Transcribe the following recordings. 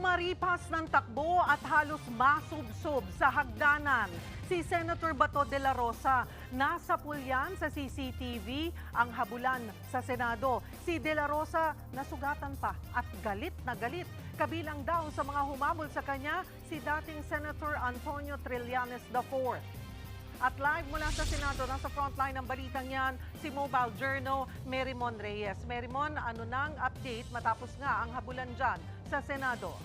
Kumaripas ng takbo at halos masubsob sa hagdanan. Si Senator Bato de la Rosa, nasa pulyan sa CCTV ang habulan sa Senado. Si de la Rosa nasugatan pa at galit na galit. Kabilang daw sa mga humabol sa kanya si dating Senator Antonio Trillanes IV. At live mula sa Senado, nasa frontline ng balitang yan, si Mobile Journal, Merymon Reyes. Merymon, ano nang update matapos nga ang habulan dyan sa Senado?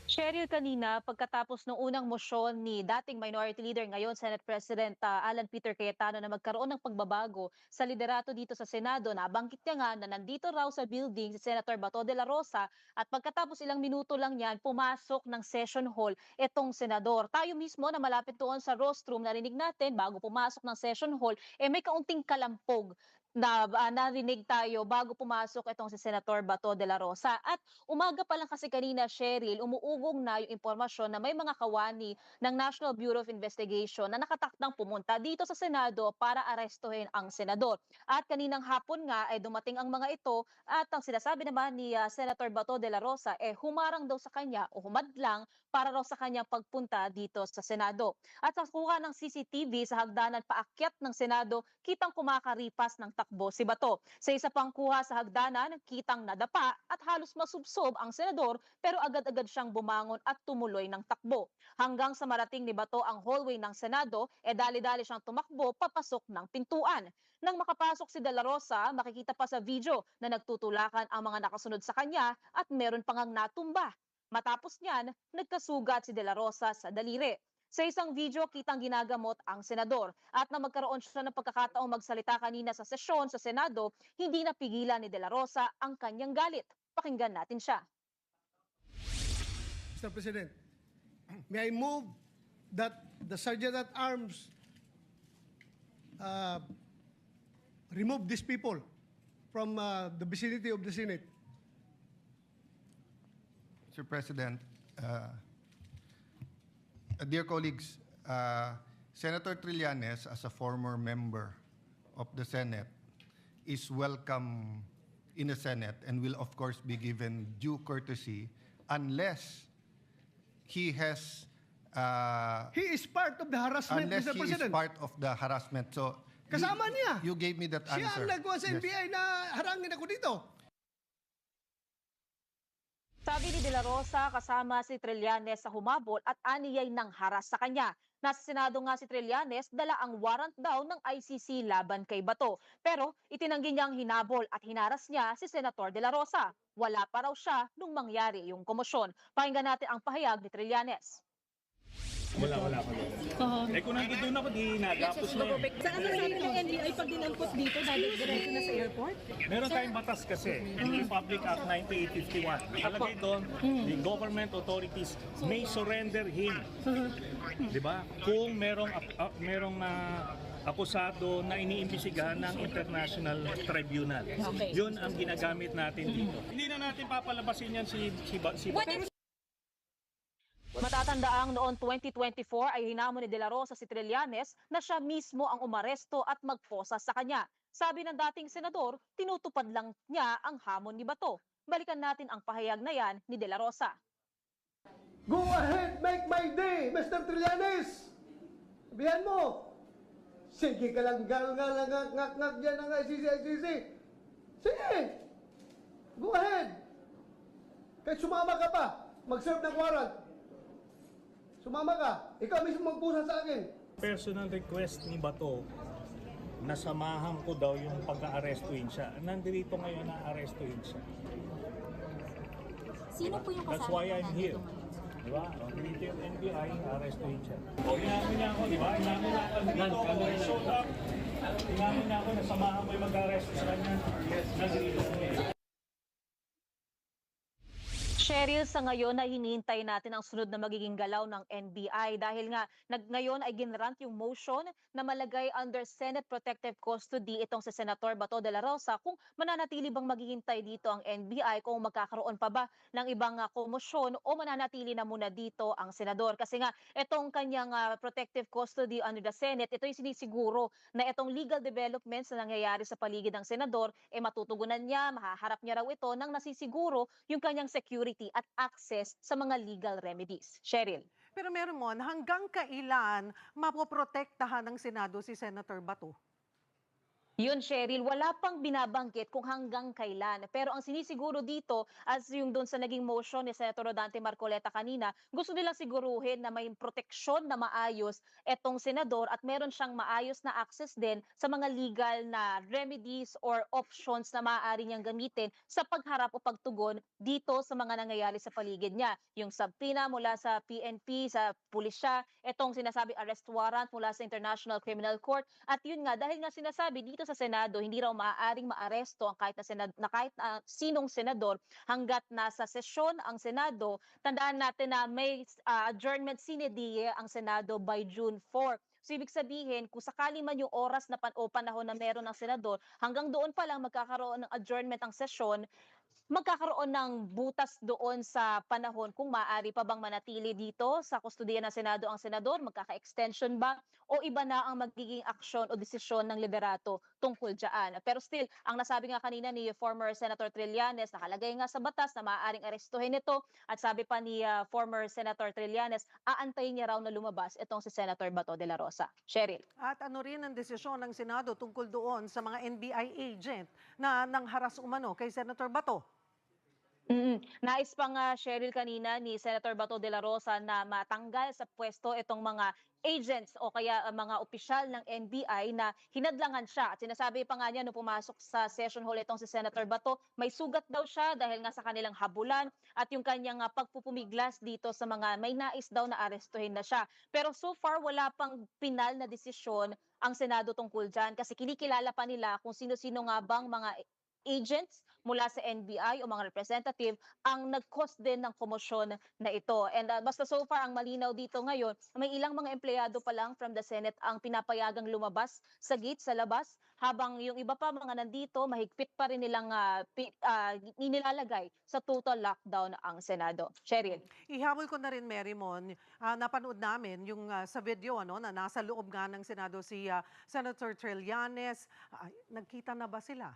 Cheryl, kanina pagkatapos ng unang mosyon ni dating Minority Leader ngayon Senate President Alan Peter Cayetano na magkaroon ng pagbabago sa liderato dito sa Senado, nabanggit niya nga na nandito raw sa building si Senator Bato de la Rosa at pagkatapos ilang minuto lang yan, pumasok ng session hall itong senador. Tayo mismo na malapit doon sa rostrum, narinig natin bago pumasok ng session hall, may kaunting kalampog na narinig tayo bago pumasok itong si Senator Bato de la Rosa. At umaga pa lang kasi kanina, Cheryl, umuugong na yung impormasyon na may mga kawani ng National Bureau of Investigation na nakatakdang pumunta dito sa Senado para arestuhin ang senador. At kaninang hapon nga ay dumating ang mga ito at ang sinasabi naman ni Senator Bato de la Rosa humarang daw sa kanya o humadlang para raw sa kanyang pagpunta dito sa Senado. At sa kuha ng CCTV sa hagdanan paakyat ng Senado, kitang kumakaripas ng takbo si Bato. Sa isa pang kuha sa hagdanan, kitang nadapa at halos masubsob ang senador pero agad-agad siyang bumangon at tumuloy ng takbo. Hanggang sa marating ni Bato ang hallway ng Senado, dali-dali siyang tumakbo papasok ng pintuan. Nang makapasok si De La Rosa, makikita pa sa video na nagtutulakan ang mga nakasunod sa kanya at meron pang natumba. Matapos niyan, nagkasugat si De La Rosa sa daliri. Sa isang video, kitang ginagamot ang senador. At na magkaroon siya ng pagkakataong magsalita kanina sa sesyon sa Senado, hindi napigilan ni De La Rosa ang kanyang galit. Pakinggan natin siya. Mr. President, may I move that the Sergeant at Arms remove these people from the vicinity of the Senate? Mr. President, dear colleagues, Senator Trillanes, as a former member of the Senate, is welcome in the Senate and will of course be given due courtesy unless he has He is part of the harassment, unless Mr. he President. is part of the harassment. So Kasama niya. You gave me that answer. Siya ang nagwa sa Yes. NBI na harangin ako dito. Sabi ni De La Rosa, kasama si Trillanes sa humabol at aniyay nang haras sa kanya. Nasa Senado nga si Trillanes, dala ang warrant daw ng ICC laban kay Bato. Pero itinanggi niyang hinabol at hinaras niya si Senator De La Rosa. Wala pa raw siya nung mangyari yung komosyon. Pakinggan natin ang pahayag ni Trillanes. Wala pa doon. Kung nandito na ako, di nagapos na yun. Saan ang sabi ng NBI pag dinampot dito, diretso na sa airport? Meron tayong batas kasi, Republic Act 9851. Nakalagay doon, the government authorities may surrender him. Di ba? Kung merong akusado na iniimbisigahan ng International Tribunal. Okay. Yun ang ginagamit natin dito. Hindi na natin papalabasin yan si Matatandaang noong 2024 ay hinamon ni De La Rosa si Trillanes na siya mismo ang umaresto at magposa sa kanya. Sabi ng dating senador, tinutupad lang niya ang hamon ni Bato. Balikan natin ang pahayag na yan ni De La Rosa. Go ahead, make my day, Mr. Trillanes! Sabihan mo, sige ka lang, ngak dyan ang ICC. Sige! Go ahead! Kahit sumama ka pa, mag-serve ng warrant. Sumama ka, ikaw mismo magpusa sa akin. personal request ni Bato na samahan ko daw yung pagka-arestuin siya. Nandito ngayon na arestuin siya. Sino po yung kasama That's why I'm nandito here. ngayon? Di ba? Nandito yung NBI, arestuin siya. Inamin niya ako, di ba? Inamin niya ako dito ako showed up. Inamin niya ako na samahan ko yung mag-arresto sa kanya. Nandito ko ngayon. Cheryl, sa ngayon ay hinihintay natin ang sunod na magiging galaw ng NBI dahil nga ngayon ay ginrant yung motion na malagay under Senate Protective Custody itong si Senator Bato de la Rosa kung mananatili bang maghihintay dito ang NBI, kung magkakaroon pa ba ng ibang komosyon o mananatili na muna dito ang senador. Kasi nga itong kanyang protective custody under the Senate, ito yung sinisiguro na itong legal developments na nangyayari sa paligid ng senador, matutugunan niya, mahaharap niya raw ito nang nasisiguro yung kanyang security at access sa mga legal remedies. Cheryl. Pero meron hanggang kailan mapoprotektahan ng Senado si Senator Bato? Yun, Cheryl, wala pang binabanggit kung hanggang kailan. Pero ang sinisiguro dito, as yung doon sa naging motion ni Senator Rodante Marcoleta kanina, gusto nilang siguruhin na may proteksyon na maayos etong senador at meron siyang maayos na access din sa mga legal na remedies or options na maaari niyang gamitin sa pagharap o pagtugon dito sa mga nangyayari sa paligid niya. Yung subpoena mula sa PNP, sa pulisya, etong sinasabi arrest warrant mula sa International Criminal Court. At yun nga, dahil nga sinasabi dito sa Senado, hindi raw maaaring maaresto ang kahit na sinong senador hanggat nasa sesyon ang Senado. Tandaan natin na may adjournment sine die ang Senado by June 4. So ibig sabihin, kung sakali man yung oras na o panahon na meron ng senador, hanggang doon pa lang magkakaroon ng adjournment ang sesyon, magkakaroon ng butas doon sa panahon kung maaari pa bang manatili dito sa kustodiya ng Senado ang senador, magkaka-extension ba o iba na ang magiging aksyon o desisyon ng liderato tungkol dyan. Pero still, ang nasabi nga kanina ni former Senator Trillanes, nakalagay nga sa batas na maaaring arestuhin ito at sabi pa ni former Senator Trillanes, aantayin niya raw na lumabas itong si Senator Bato de la Rosa. Cheryl. At ano rin ang desisyon ng Senado tungkol doon sa mga NBI agent na nangharas umano kay Senator Bato? Nais pa nga, Cheryl, kanina ni Senator Bato de la Rosa na matanggal sa pwesto itong mga agents o kaya mga opisyal ng NBI na hinadlangan siya. At sinasabi pa nga niya nung pumasok sa session hall itong si Senator Bato, may sugat daw siya dahil nga sa kanilang habulan at yung kanyang pagpupumiglas dito sa mga may nais daw na arestuhin na siya. Pero so far, wala pang pinal na desisyon ang Senado tungkol dyan kasi kinikilala pa nila kung sino-sino nga bang mga agents mula sa NBI o mga representative ang nag-cause din ng komosyon na ito. And basta so far ang malinaw dito ngayon, may ilang mga empleyado pa lang from the Senate ang pinapayagang lumabas sa gate, sa labas, habang yung iba pa mga nandito, mahigpit pa rin nilang inilalagay sa total lockdown ang Senado. Cheryl. Ihabol ko na rin, Marymon, napanood namin yung sa video na nasa loob nga ng Senado si Senator Trillanes. Nagkita na ba sila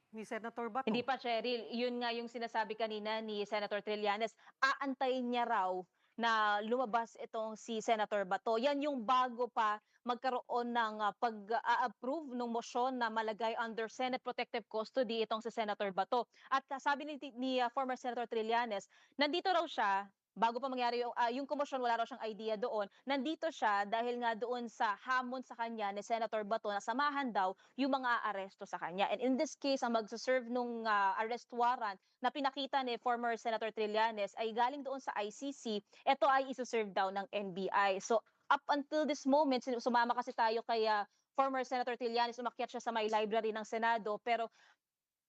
ni Senator Bato? Hindi pa, Cheryl. Yun nga yung sinasabi kanina ni Senator Trillanes, aantayin niya raw na lumabas itong si Senator Bato. Yan yung bago pa magkaroon ng pag-approve ng motion na malagay under Senate Protective Custody itong si Senator Bato. At sabi ni former Senator Trillanes, nandito raw siya, bago pa mangyari yung komosyon, wala raw siyang idea doon. Nandito siya dahil nga doon sa hamon sa kanya ni Senator Bato na samahan daw yung mga aresto sa kanya. And in this case, ang magsaserve nung arrest warrant na pinakita ni former Senator Trillanes ay galing doon sa ICC. Ito ay isuserve daw ng NBI. So up until this moment, sumama kasi tayo kay former Senator Trillanes, umakyat siya sa may library ng Senado, pero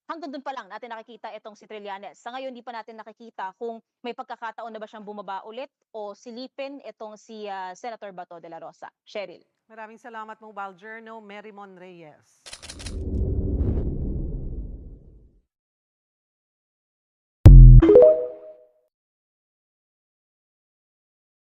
hanggang doon pa lang natin nakikita itong si Trillanes. Sa ngayon, di pa natin nakikita kung may pagkakataon na ba siyang bumaba ulit o silipin itong si Senator Bato de la Rosa. Cheryl. Maraming salamat, Mobile Journal, Marymon Reyes.